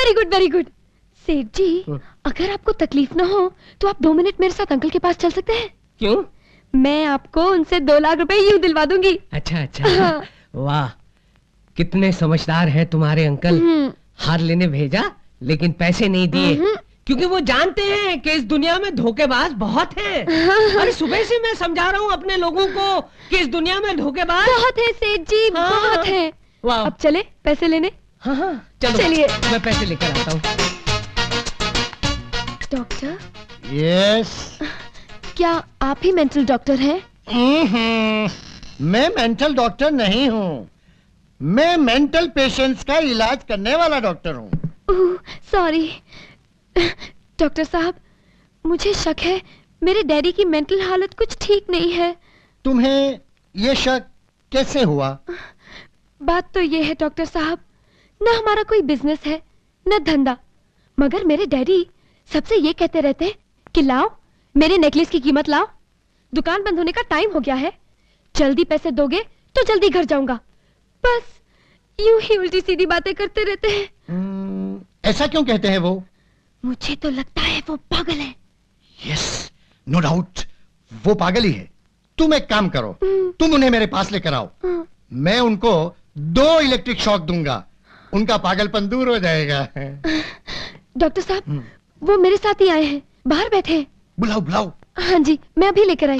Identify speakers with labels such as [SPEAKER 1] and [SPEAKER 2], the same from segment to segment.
[SPEAKER 1] Very good very good. सेठ जी, अगर आपको तकलीफ ना हो तो आप 2 मिनट मेरे साथ अंकल के पास चल सकते हैं?
[SPEAKER 2] क्यों?
[SPEAKER 1] मैं आपको उनसे 2 लाख रुपए यूं दिलवा दूंगी।
[SPEAKER 2] अच्छा अच्छा। वाह, कितने समझदार हैं तुम्हारे अंकल। हार लेने भेजा लेकिन पैसे नहीं दिए, क्योंकि वो जानते हैं कि इस दुनिया में धोखेबाज बहुत हैं। अरे सुबह से मैं समझा रहा हूँ अपने लोगों को कि इस दुनिया में धोखेबाज
[SPEAKER 1] बहुत है सेठ जी, बहुत है। अब चले पैसे लेने?
[SPEAKER 2] हाँ हाँ चलो,
[SPEAKER 1] चलिए
[SPEAKER 2] मैं पैसे लेकर आता हूँ।
[SPEAKER 1] डॉक्टर?
[SPEAKER 3] यस।
[SPEAKER 1] क्या आप ही मेंटल डॉक्टर हैं?
[SPEAKER 3] मैं मेंटल डॉक्टर नहीं हूँ, मैं मेंटल पेशेंट्स का इलाज करने वाला डॉक्टर हूँ।
[SPEAKER 1] सॉरी डॉक्टर साहब, मुझे शक है मेरे डैडी की मेंटल हालत कुछ ठीक नहीं है।
[SPEAKER 3] तुम्हें ये शक कैसे हुआ?
[SPEAKER 1] बात तो ये है डॉक्टर साहब, न हमारा कोई बिजनेस है न धंधा, मगर मेरे डैडी सबसे ये कहते रहते हैं कि लाओ मेरे नेकलेस की कीमत लाओ, दुकान बंद होने का टाइम हो गया है, जल्दी पैसे दोगे तो जल्दी घर जाऊंगा। बस यूं ही उल्टी सीधी बातें करते रहते हैं।
[SPEAKER 3] ऐसा क्यों कहते हैं वो?
[SPEAKER 1] मुझे तो लगता है वो पागल है।
[SPEAKER 3] यस, नो डाउट वो पागल ही है। तुम एक काम करो, तुम उन्हें मेरे पास लेकर आओ, मैं उनको 2 इलेक्ट्रिक शॉक दूंगा, उनका पागलपन दूर हो जाएगा।
[SPEAKER 1] डॉक्टर साहब, वो मेरे साथ ही आए हैं, बाहर बैठे हैं।
[SPEAKER 3] बुलाओ बुलाओ।
[SPEAKER 1] हाँ जी, मैं अभी लेकर आई।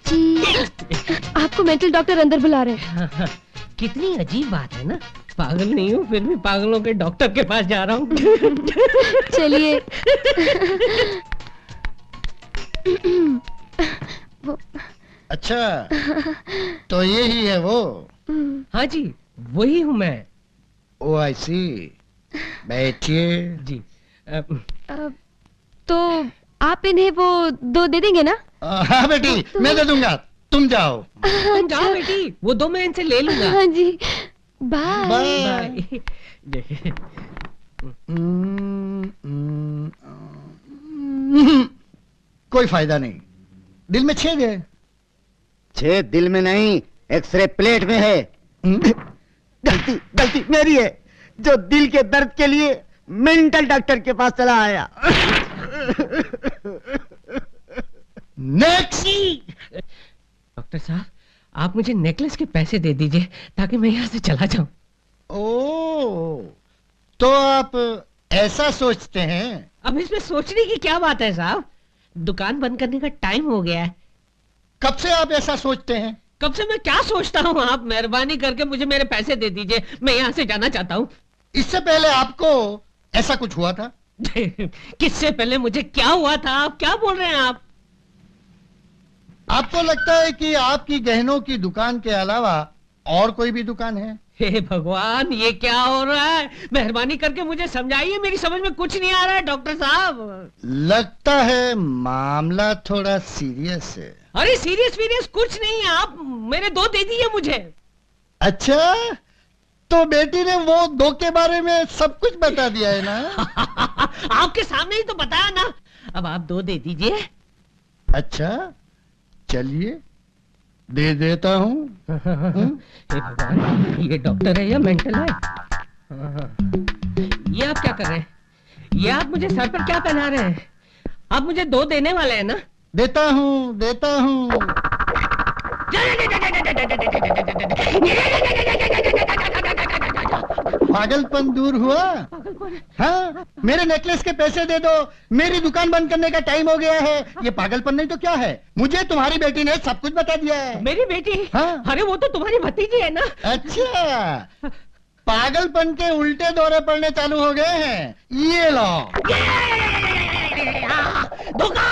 [SPEAKER 1] जी, आपको मेंटल डॉक्टर अंदर बुला रहे हैं।
[SPEAKER 2] कितनी अजीब बात है ना, पागल नहीं हूँ फिर भी पागलों के डॉक्टर के पास जा रहा हूँ।
[SPEAKER 1] चलिए।
[SPEAKER 3] अच्छा, तो ये ही है वो?
[SPEAKER 2] हाँ जी, वही हूँ मैं।
[SPEAKER 3] ओ आई सी। बैठिए
[SPEAKER 2] जी।
[SPEAKER 1] तो आप इन्हें वो 2 दे देंगे ना?
[SPEAKER 3] हाँ बेटी, मैं दे दूंगा, तुम जाओ।
[SPEAKER 2] तुम जाओ बेटी, वो 2 मैं इनसे ले लूंगा।
[SPEAKER 1] हाँ जी, बाय
[SPEAKER 2] बाय।
[SPEAKER 3] कोई फायदा नहीं, दिल में छेद है।
[SPEAKER 4] छेद दिल में नहीं, एक्सरे प्लेट में है। गलती मेरी है, जो दिल के दर्द के लिए मेंटल डॉक्टर के पास चला आया।
[SPEAKER 3] नेक्स्ट।
[SPEAKER 2] डॉक्टर साहब, आप मुझे नेकलेस के पैसे दे दीजिए ताकि मैं यहाँ से चला जाऊं।
[SPEAKER 3] ओह, तो आप ऐसा सोचते हैं?
[SPEAKER 2] अब इसमें सोचने की क्या बात है साहब, दुकान बंद करने का टाइम हो गया है।
[SPEAKER 3] कब से आप ऐसा सोचते हैं?
[SPEAKER 2] कब से मैं क्या सोचता हूँ, आप मेहरबानी करके मुझे मेरे पैसे दे दीजिए, मैं यहाँ से जाना चाहता हूँ।
[SPEAKER 3] इससे पहले आपको ऐसा कुछ हुआ था?
[SPEAKER 2] किससे पहले मुझे क्या हुआ था, आप क्या बोल रहे हैं आप?
[SPEAKER 3] आपको लगता है कि आपकी गहनों की दुकान के अलावा और कोई भी दुकान है?
[SPEAKER 2] हे भगवान, ये क्या हो रहा है, मेहरबानी करके मुझे समझाइए, मेरी समझ में कुछ नहीं आ रहा है डॉक्टर साहब।
[SPEAKER 3] लगता है मामला थोड़ा सीरियस है।
[SPEAKER 2] अरे सीरियस कुछ नहीं है, आप मेरे 2 दे दीजिए मुझे।
[SPEAKER 3] अच्छा, तो बेटी ने वो 2 के बारे में सब कुछ बता दिया है ना?
[SPEAKER 2] आपके सामने ही तो बताया ना, अब आप 2 दे दीजिए।
[SPEAKER 3] अच्छा चलिए, दे देता हूँ।
[SPEAKER 2] ये डॉक्टर है या मेंटल है? ये आप क्या कर रहे हैं, ये आप मुझे सर पर क्या पहना रहे हैं? आप मुझे 2 देने वाले हैं ना?
[SPEAKER 3] देता हूँ देता हूँ। पागलपन दूर हुआ? हाँ, मेरे नेकलेस के पैसे दे दो, मेरी दुकान बंद करने का टाइम हो गया है। ये पागलपन नहीं तो क्या है? मुझे तुम्हारी बेटी ने सब कुछ बता दिया है।
[SPEAKER 2] मेरी बेटी?
[SPEAKER 3] हाँ।
[SPEAKER 2] अरे वो तो तुम्हारी भतीजी है ना।
[SPEAKER 3] अच्छा, पागलपन के उल्टे दौरे पड़ने चालू हो गए हैं। ये लो।
[SPEAKER 2] धोखा,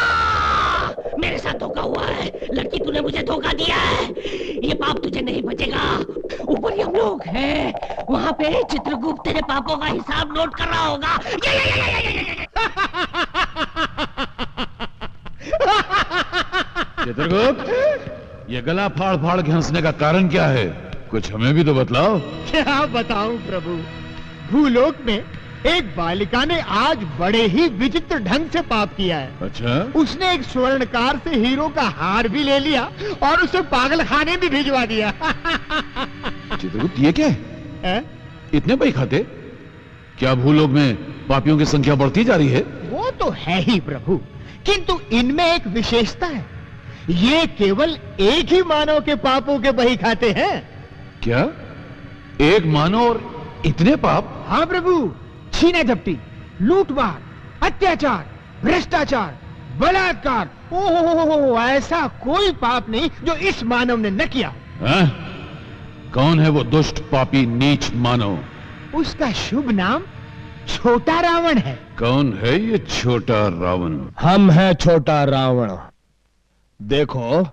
[SPEAKER 2] मेरे साथ धोखा हुआ है लड़की, तूने मुझे धोखा दिया है, ये पाप तुझे नहीं बचेगा। ऊपर हम लोग हैं, वहाँ पे चित्रगुप्त तेरे पापों का हिसाब नोट कर रहा होगा।
[SPEAKER 5] चित्रगुप्त, ये गला फाड़ फाड़ के हंसने का कारण क्या है? कुछ हमें भी तो बतलाओ।
[SPEAKER 4] क्या बताऊं प्रभु, भूलोक में एक बालिका ने आज बड़े ही विचित्र ढंग से पाप किया है।
[SPEAKER 5] अच्छा?
[SPEAKER 4] उसने एक स्वर्णकार से हीरो का हार भी ले लिया और उसे पागल खाने भी भिजवा दिया।
[SPEAKER 5] चित्रगुप्त, ये क्या है? इतने पैसे खाते? क्या भूलोक में पापियों की संख्या बढ़ती जा रही है?
[SPEAKER 4] वो तो है ही प्रभु, किंतु इनमें एक विशेषता है। ये केवल एक ही मानव के पापों के बही खाते हैं।
[SPEAKER 5] क्या एक मानव और इतने पाप?
[SPEAKER 4] हाँ प्रभु, छीना झपटी, लूटमार, अत्याचार, भ्रष्टाचार, बलात्कार, ओहो, ऐसा कोई पाप नहीं जो इस मानव ने न किया।
[SPEAKER 5] हैं? कौन है वो दुष्ट पापी नीच मानव?
[SPEAKER 4] उसका शुभ नाम छोटा रावण है।
[SPEAKER 5] कौन है ये छोटा रावण?
[SPEAKER 6] हम हैं छोटा रावण। देखो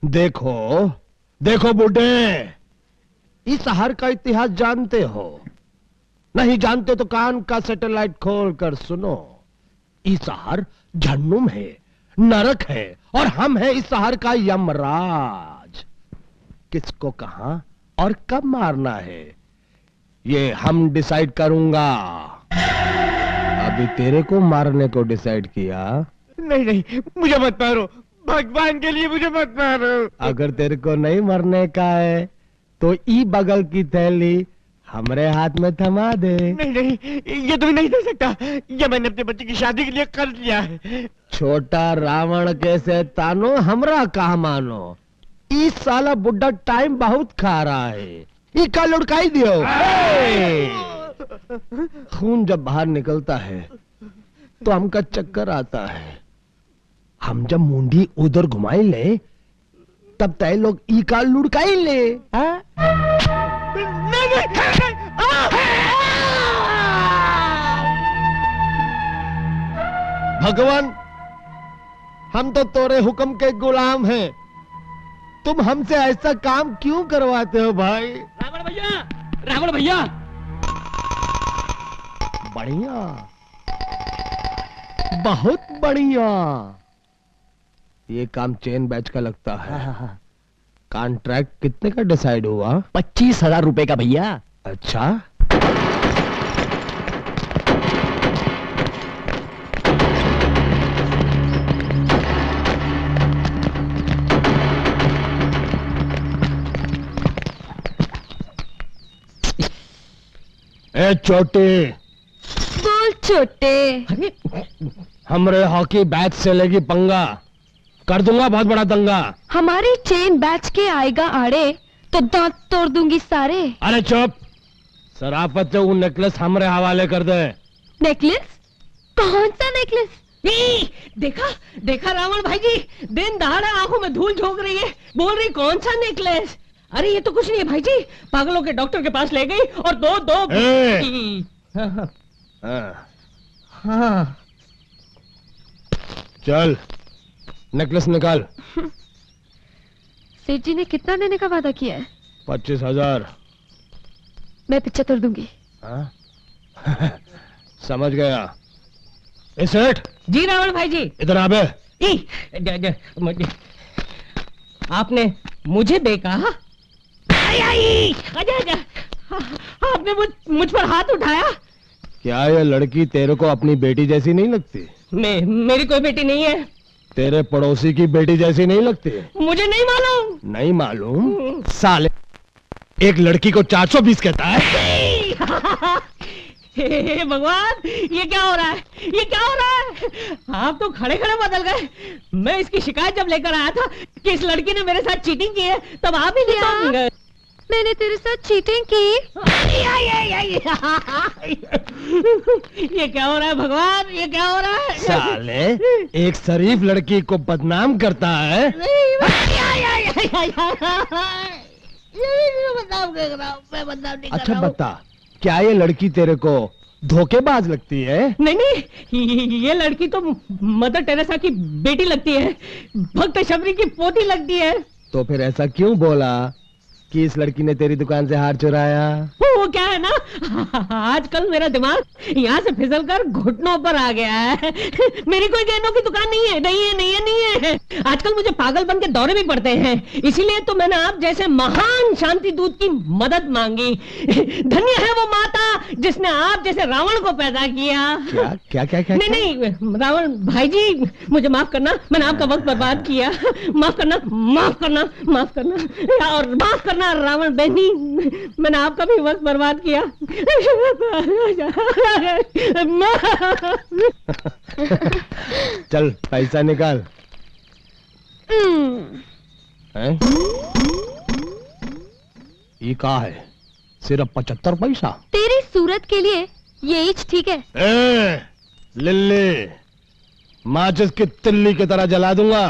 [SPEAKER 6] देखो देखो बुड्ढे, इस शहर का इतिहास जानते हो? नहीं जानते तो कान का सैटेलाइट खोल कर सुनो। इस शहर जहन्नुम है, नरक है, और हम हैं इस शहर का यमराज। किसको कहां और कब मारना है ये हम डिसाइड करूंगा। अभी तेरे को मारने को डिसाइड किया।
[SPEAKER 4] नहीं नहीं, मुझे मत मारो, भगवान के लिए मुझे मत मारो।
[SPEAKER 6] अगर तेरे को नहीं मरने का है तो ई बगल की थैली हमरे हाथ में थमा दे।
[SPEAKER 4] नहीं नहीं, ये तुम्हें नहीं दे सकता, ये मैंने अपने बच्चे की शादी के लिए कर लिया है।
[SPEAKER 6] छोटा रावण कैसे तानो हमरा कहा मानो। इस साला बुड्ढा टाइम बहुत खा रहा है, इका लुढ़काई दियो। खून जब बाहर निकलता है तो हमका चक्कर आता है। हम जब मुंडी उधर घुमाई ले तब तय लोग इका लुढ़काई ले। भगवान, हम तो तोरे हुक्म के गुलाम हैं, तुम हमसे ऐसा काम क्यों करवाते हो भाई?
[SPEAKER 2] रावण भैया, रावण भैया।
[SPEAKER 6] बढ़िया, बहुत बढ़िया। ये काम चेन बैच का लगता है। कॉन्ट्रैक्ट कितने का डिसाइड हुआ?
[SPEAKER 7] 25,000 रुपए का भैया।
[SPEAKER 6] अच्छा, ए छोटे,
[SPEAKER 1] बोल छोटे।
[SPEAKER 6] हमरे हॉकी बैच से लेगी पंगा, कर दूंगा बहुत बड़ा दंगा।
[SPEAKER 1] हमारे चेन बैच के आएगा आड़े तो दांत तोड़ दूंगी सारे।
[SPEAKER 6] अरे चुप, सराफत से वो नेकलेस हमरे हवाले कर दे।
[SPEAKER 1] नेकलेस? कौन सा नेकलेस?
[SPEAKER 2] देखा देखा रावण भाई जी, दिन दहाड़े आंखों में धूल झोंक रही है, बोल रही कौन सा नेकलेस। अरे ये तो कुछ नहीं है भाई जी, पागलों के डॉक्टर के पास ले गई और दो
[SPEAKER 6] हाँ। चल नेकलेस निकाल।
[SPEAKER 1] सेठ जी ने कितना देने का वादा किया है?
[SPEAKER 6] 25,000।
[SPEAKER 1] मैं 75 दूंगी।
[SPEAKER 6] हाँ? समझ गया। ए सेठ
[SPEAKER 2] जी रावण भाई जी।
[SPEAKER 6] इधर आ बे।
[SPEAKER 2] आपने मुझे देखा? आपने मुझ पर हाथ उठाया।
[SPEAKER 6] क्या ये लड़की तेरे को अपनी बेटी जैसी नहीं लगती?
[SPEAKER 2] मेरी कोई बेटी नहीं है।
[SPEAKER 6] तेरे पड़ोसी की बेटी जैसी नहीं लगती?
[SPEAKER 2] मुझे नहीं मालूम।
[SPEAKER 6] नहीं मालूम? साले एक लड़की को 420 कहता है।
[SPEAKER 2] हे भगवान, ये क्या हो रहा है, ये क्या हो रहा है? आप तो खड़े खड़े बदल गए। मैं इसकी शिकायत जब लेकर आया था कि इस लड़की ने मेरे साथ चीटिंग की है, तब आप ही नहीं गए।
[SPEAKER 1] मैंने तेरे साथ चीटिंग की?
[SPEAKER 2] ये क्या हो रहा है भगवान, ये क्या हो रहा है?
[SPEAKER 6] साले एक शरीफ लड़की को बदनाम करता है। अच्छा बता, क्या ये लड़की तेरे को धोखेबाज लगती है?
[SPEAKER 2] नहीं, ये लड़की तो मदर टेरेसा की बेटी लगती है, भक्त शबरी की पोती लगती है।
[SPEAKER 6] तो फिर ऐसा क्यों बोला कि इस लड़की ने तेरी दुकान से हार चुराया?
[SPEAKER 2] वो क्या है ना, आजकल मेरा दिमाग यहाँ से फिसल कर घुटनों पर आ गया है। मेरी कोई गहनों की दुकान नहीं है, नहीं है। आजकल मुझे पागलपन के दौरे भी पड़ते हैं, इसीलिए तो मैंने आप जैसे महान शांति दूत की मदद मांगी। धन्य है वो माता जिसने आप जैसे रावण को पैदा किया।
[SPEAKER 6] क्या क्या क्या क्या,
[SPEAKER 2] नहीं नहीं रावण भाई जी, मुझे माफ करना, मैंने आपका वक्त बर्बाद किया। माफ करना, माफ करना, माफ करना, और माफ करना रावण बहनी, मैंने आपका भी वक्त बर्बाद किया।
[SPEAKER 6] चल पैसा निकाल। हैं? ये कहा है? सिर्फ 75 पैसा।
[SPEAKER 1] तेरी सूरत के लिए ये ईच ठीक है।
[SPEAKER 6] ए, लिल्ली, माचिस की तिल्ली की तरह जला दूंगा।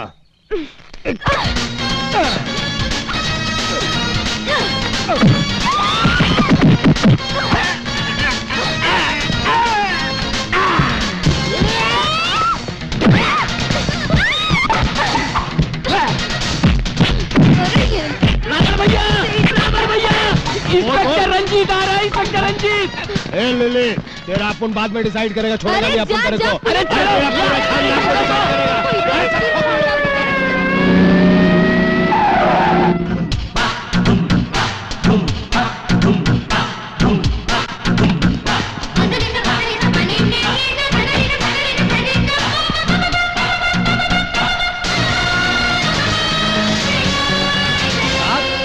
[SPEAKER 2] इंस्पेक्टर रंजीत आ रहा है, इंस्पेक्टर रंजीत।
[SPEAKER 6] ए लिली, तेरा अपन बाद में डिसाइड करेगा, छोड़ेगा नहीं अपन तेरे को।
[SPEAKER 2] अरे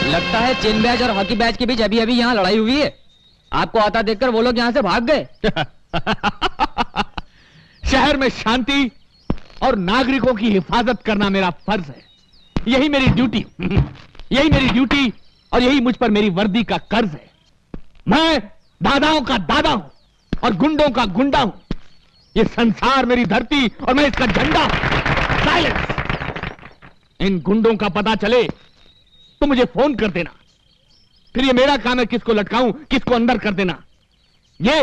[SPEAKER 7] लगता है चेन बैच और हॉकी बैच के बीच अभी अभी यहाँ लड़ाई हुई है। आपको आता देखकर वो लोग यहाँ से भाग गए।
[SPEAKER 4] शहर में शांति और नागरिकों की हिफाजत करना मेरा फर्ज है। यही मेरी ड्यूटी, यही मेरी ड्यूटी और यही मुझ पर मेरी वर्दी का कर्ज है। मैं दादाओं का दादा हूं और गुंडों का गुंडा हूं। ये संसार मेरी धरती और मैं इसका झंडा हूं। साइलेंस। इन गुंडों का पता चले तो मुझे फोन कर देना, फिर ये मेरा काम है किसको लटकाऊं, किसको अंदर कर देना। ये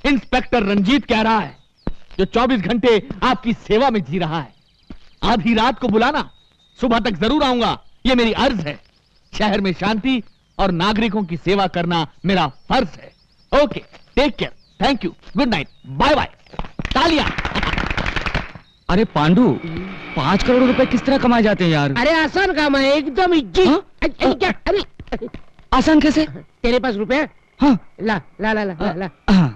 [SPEAKER 4] इंस्पेक्टर रंजीत कह रहा है, जो 24 घंटे आपकी सेवा में जी रहा है। आधी रात को बुलाना, सुबह तक जरूर आऊंगा, ये मेरी अर्ज है। शहर में शांति और नागरिकों की सेवा करना मेरा फर्ज है। Okay, take care, thank you, good night, bye bye, तालियां।
[SPEAKER 7] अरे पांडु, 5 करोड़ रुपए किस तरह कमाए जाते हैं यार?
[SPEAKER 8] अरे आसान काम है, एकदम इज्जी। अरे
[SPEAKER 7] आसान कैसे?
[SPEAKER 8] तेरे पास रुपए?
[SPEAKER 7] हाँ।
[SPEAKER 8] ला ला ला ला ला, ला।
[SPEAKER 7] हाँ।